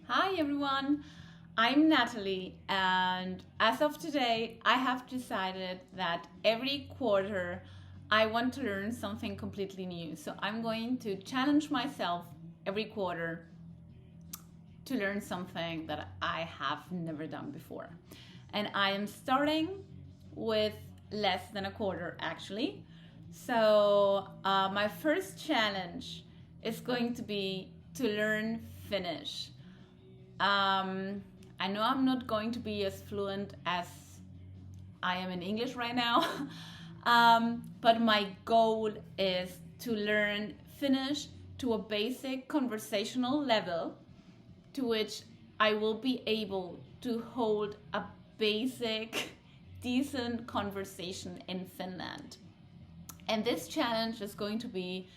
Hi everyone, I'm Natalie, and as of today, I have decided that every quarter I want to learn something completely new. So I'm going to challenge myself every quarter to learn something that I have never done before. And I am starting with less than a quarter actually. So my first challenge is going to be to learn Finnish. Um, I know I'm not going to be as fluent as I am in English right now, but my goal is to learn Finnish to a basic conversational level to which I will be able to hold a basic, decent conversation in Finland. And this challenge is going to be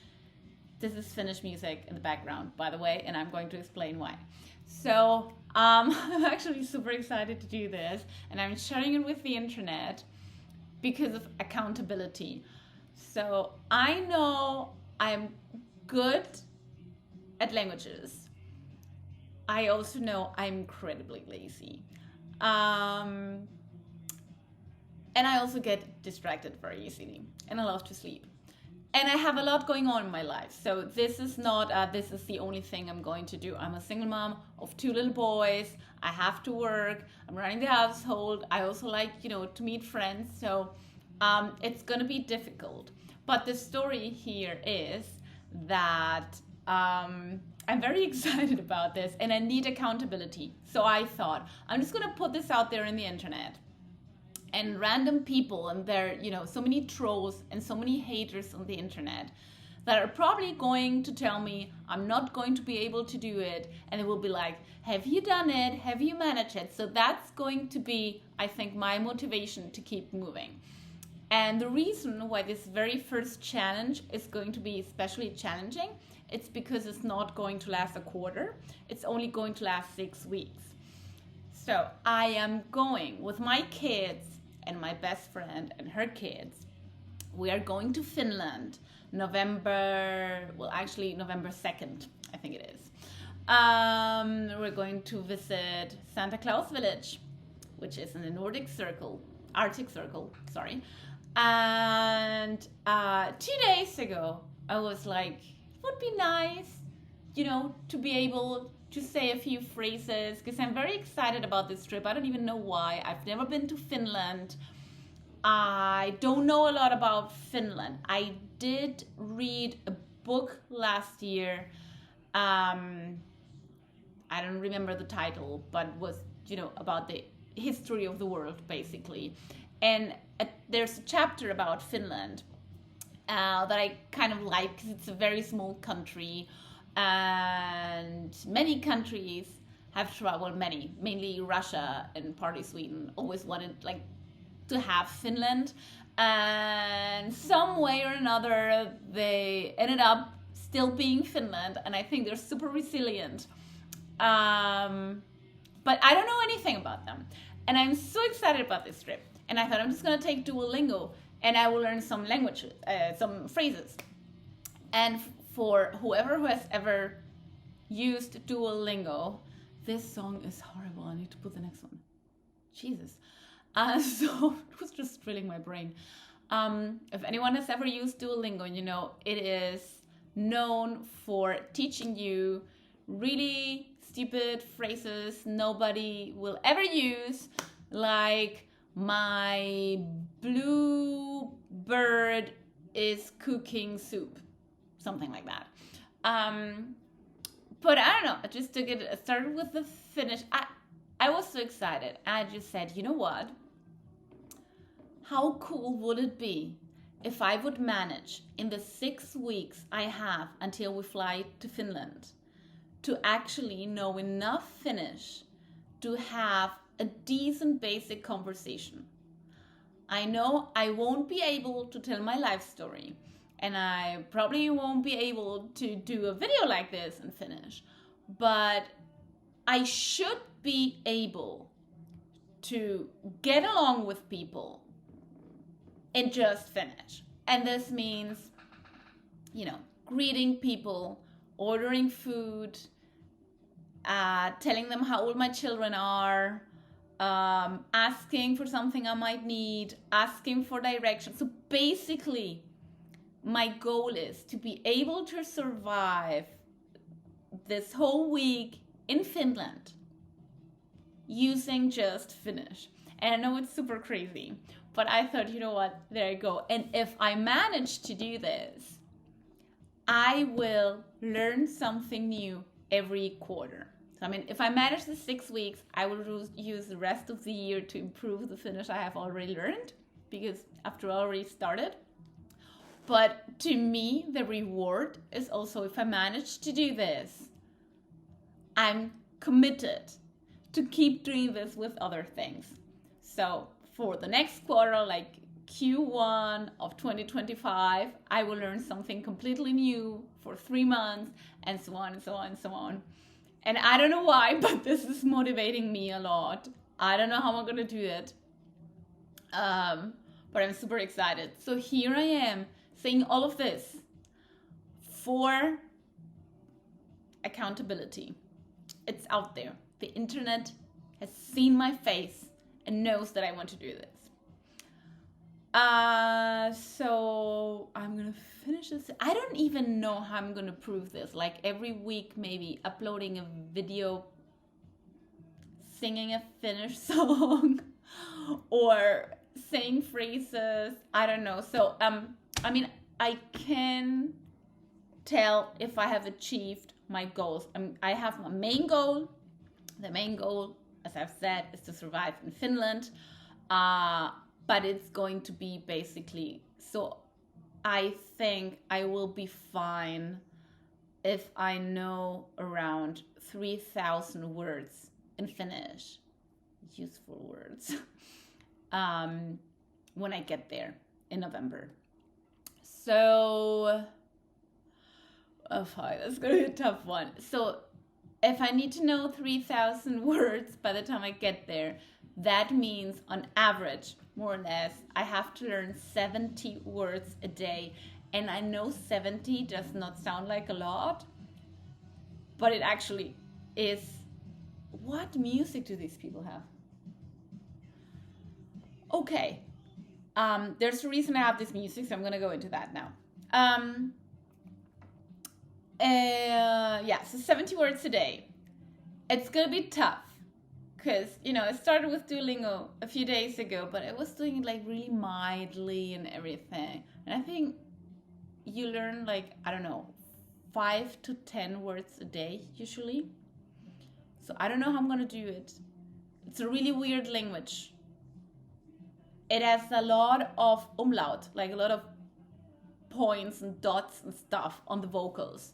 this is Finnish music in the background, by the way, and I'm going to explain why. So I'm actually super excited to do this, and I'm sharing it with the internet because of accountability. So I know I'm good at languages. I also know I'm incredibly lazy. Um, and I also get distracted very easily, and I love to sleep. And I have a lot going on in my life. So this is not, this is the only thing I'm going to do. I'm a single mom of two little boys. I have to work. I'm running the household. I also like, to meet friends. So it's going to be difficult. But the story here is that I'm very excited about this and I need accountability. So I thought, I'm just going to put this out there in the internet, and random people, and there so many trolls and so many haters on the internet that are probably going to tell me I'm not going to be able to do it, and it will be like, have you done it, have you managed it? So that's going to be, I think, my motivation to keep moving. And the reason why this very first challenge is going to be especially challenging, it's because it's not going to last a quarter, it's only going to last 6 weeks. So I am going with my kids and my best friend and her kids. We are going to Finland November 2nd, I think it is. We're going to visit Santa Claus Village, which is in the Arctic Circle, sorry. And 2 days ago, I was like, it would be nice, to be able to say a few phrases, because I'm very excited about this trip. I don't even know why. I've never been to Finland. I don't know a lot about Finland. I did read a book last year. I don't remember the title, but it was, about the history of the world, basically. And there's a chapter about Finland that I kind of like, because it's a very small country. And many countries have tried, mainly Russia and partly Sweden, always wanted to have Finland, and some way or another they ended up still being Finland, and I think they're super resilient. But I don't know anything about them, and I'm so excited about this trip. And I thought I'm just gonna take Duolingo, and I will learn some languages, some phrases. And for whoever who has ever used Duolingo, this song is horrible. I need to put the next one. Jesus. So it was just drilling my brain. If anyone has ever used Duolingo, it is known for teaching you really stupid phrases nobody will ever use, like my blue bird is cooking soup. Something like that. But I don't know. I just took it. I started with the Finnish. I was so excited. I just said, you know what? How cool would it be if I would manage in the 6 weeks I have until we fly to Finland to actually know enough Finnish to have a decent basic conversation? I know I won't be able to tell my life story, and I probably won't be able to do a video like this in Finnish, but I should be able to get along with people in just Finnish. And this means, greeting people, ordering food, telling them how old my children are, asking for something I might need, asking for direction. So basically, my goal is to be able to survive this whole week in Finland using just Finnish. And I know it's super crazy, but I thought, you know what, there you go. And if I manage to do this, I will learn something new every quarter. So, I mean, if I manage the 6 weeks, I will use the rest of the year to improve the Finnish I have already learned, because after all, I already started. But to me, the reward is also, if I manage to do this, I'm committed to keep doing this with other things. So for the next quarter, like Q1 of 2025, I will learn something completely new for 3 months, and so on and so on and so on. And I don't know why, but this is motivating me a lot. I don't know how I'm gonna do it, but I'm super excited. So here I am saying all of this for accountability. It's out there. The internet has seen my face and knows that I want to do this. So I'm gonna finish this. I don't even know how I'm gonna prove this. Like every week, maybe uploading a video singing a Finnish song or saying phrases. I don't know. So I mean, I can tell if I have achieved my goals. I have my main goal. The main goal, as I've said, is to survive in Finland. But it's going to be basically, so I think I will be fine if I know around 3,000 words in Finnish, useful words, when I get there in November. So, oh, fine, that's going to be a tough one. So if I need to know 3,000 words by the time I get there, that means on average, more or less, I have to learn 70 words a day. And I know 70 does not sound like a lot, but it actually is. What music do these people have? Okay. There's a reason I have this music, so I'm going to go into that now. Yeah, so 70 words a day. It's going to be tough. Because, you know, I started with Duolingo a few days ago, but I was doing it like really mildly and everything. And I think you learn like, I don't know, 5 to 10 words a day usually. So I don't know how I'm going to do it. It's a really weird language. It has a lot of umlaut, like a lot of points and dots and stuff on the vocals.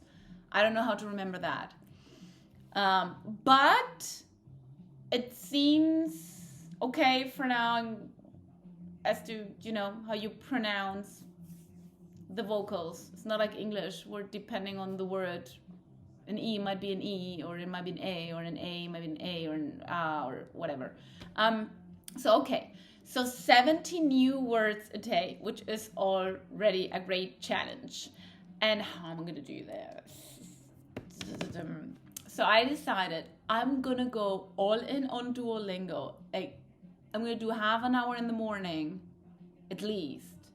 I don't know how to remember that. But it seems okay for now as to, you know, how you pronounce the vocals. It's not like English, where depending on the word, an E might be an E, or it might be an A, or an A might be an A, or an A, or whatever. So, okay. So 70 new words a day, which is already a great challenge. And how am I going to do this? So I decided I'm going to go all in on Duolingo. Like, I'm going to do half an hour in the morning, at least.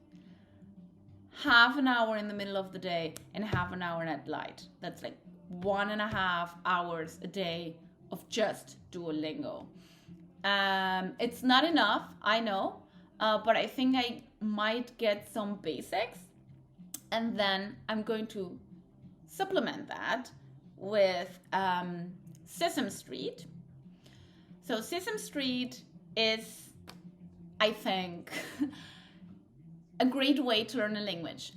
Half an hour in the middle of the day, and half an hour at night. That's like 1.5 hours a day of just Duolingo. It's not enough, I know, but I think I might get some basics, and then I'm going to supplement that with Sesame Street. So Sesame Street is, I think, a great way to learn a language,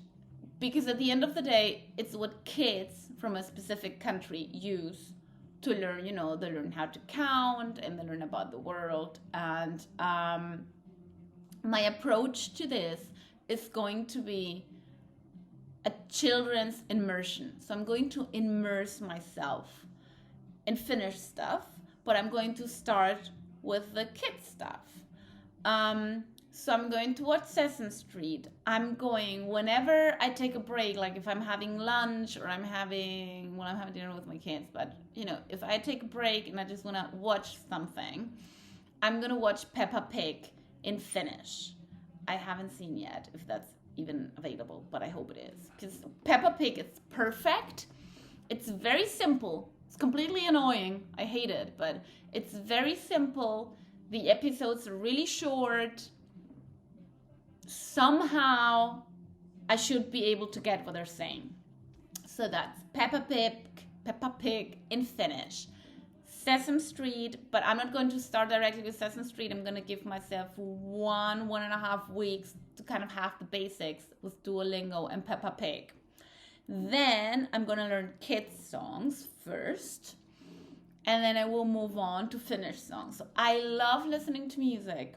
because at the end of the day, it's what kids from a specific country use to learn. You know, they learn how to count and they learn about the world. And my approach to this is going to be a children's immersion. So I'm going to immerse myself in Finnish stuff, but I'm going to start with the kids stuff. So I'm going to watch Sesame Street. I'm going whenever I take a break, like if I'm having lunch or I'm having dinner with my kids. But, if I take a break and I just want to watch something, I'm going to watch Peppa Pig in Finnish. I haven't seen yet if that's even available, but I hope it is. Because Peppa Pig is perfect. It's very simple. It's completely annoying. I hate it, but it's very simple. The episodes are really short. Somehow I should be able to get what they're saying. So that's Peppa Pig in Finnish. Sesame Street, but I'm not going to start directly with Sesame Street. I'm going to give myself 1.5 weeks to kind of have the basics with Duolingo and Peppa Pig. Then I'm going to learn kids songs first, and then I will move on to Finnish songs. So I love listening to music.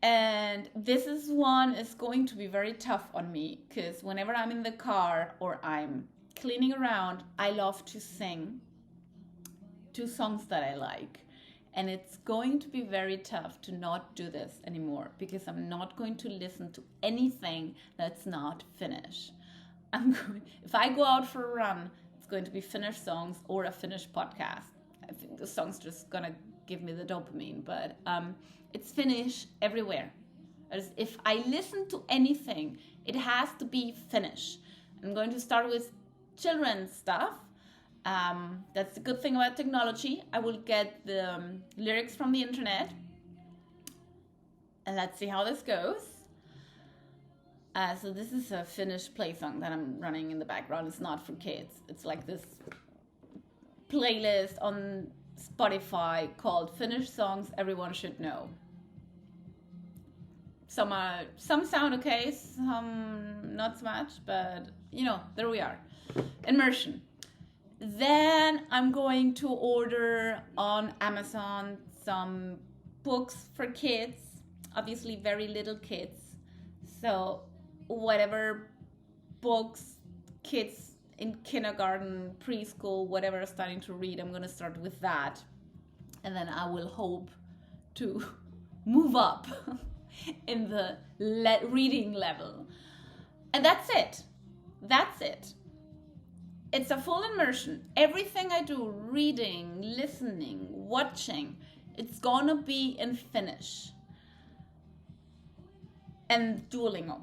And this one is going to be very tough on me because whenever I'm in the car or I'm cleaning around, I love to sing 2 songs that I like. And it's going to be very tough to not do this anymore because I'm not going to listen to anything that's not Finnish. If I go out for a run, it's going to be Finnish songs or a Finnish podcast. I think the song's just going to give me the dopamine, but it's Finnish everywhere. If I listen to anything, it has to be Finnish. I'm going to start with children's stuff. That's the good thing about technology. I will get the lyrics from the internet. And let's see how this goes. So this is a Finnish play song that I'm running in the background. It's not for kids. It's like this playlist on Spotify called Finnish Songs Everyone Should Know. Some sound okay, some not so much, but there we are. Immersion. Then I'm going to order on Amazon some books for kids, obviously very little kids. So whatever books kids in kindergarten, preschool, whatever are starting to read, I'm going to start with that. And then I will hope to move up in the reading level. And that's it. It's a full immersion. Everything I do, reading, listening, watching, it's gonna be in Finnish. And Duolingo.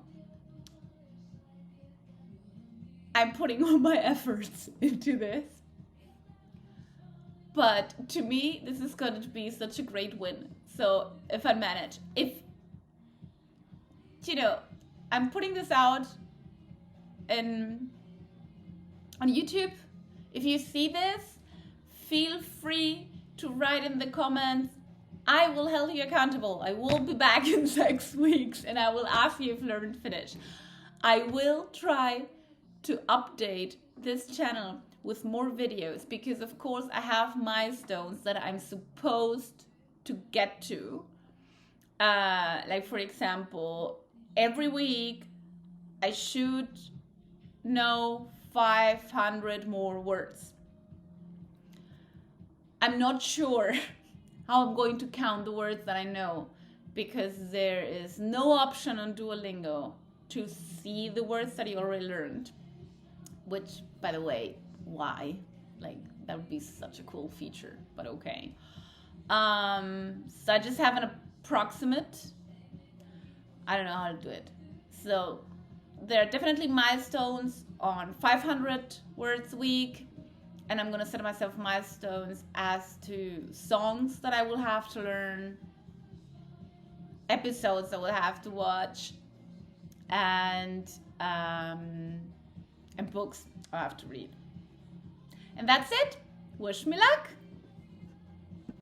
I'm putting all my efforts into this. But to me, this is going to be such a great win. So if I manage, I'm putting this out on YouTube. If you see this, feel free to write in the comments. I will hold you accountable. I will be back in 6 weeks and I will ask you if you learned Finnish. I will try to update this channel with more videos because of course I have milestones that I'm supposed to get to. Like for example, every week I should know 500 more words. I'm not sure how I'm going to count the words that I know because there is no option on Duolingo to see the words that you already learned. Which, by the way, why? Like, that would be such a cool feature, but okay. So I just have an approximate. I don't know how to do it. So there are definitely milestones on 500 words a week. And I'm going to set myself milestones as to songs that I will have to learn, episodes I will have to watch, and books I have to read. And that's it. Wish me luck.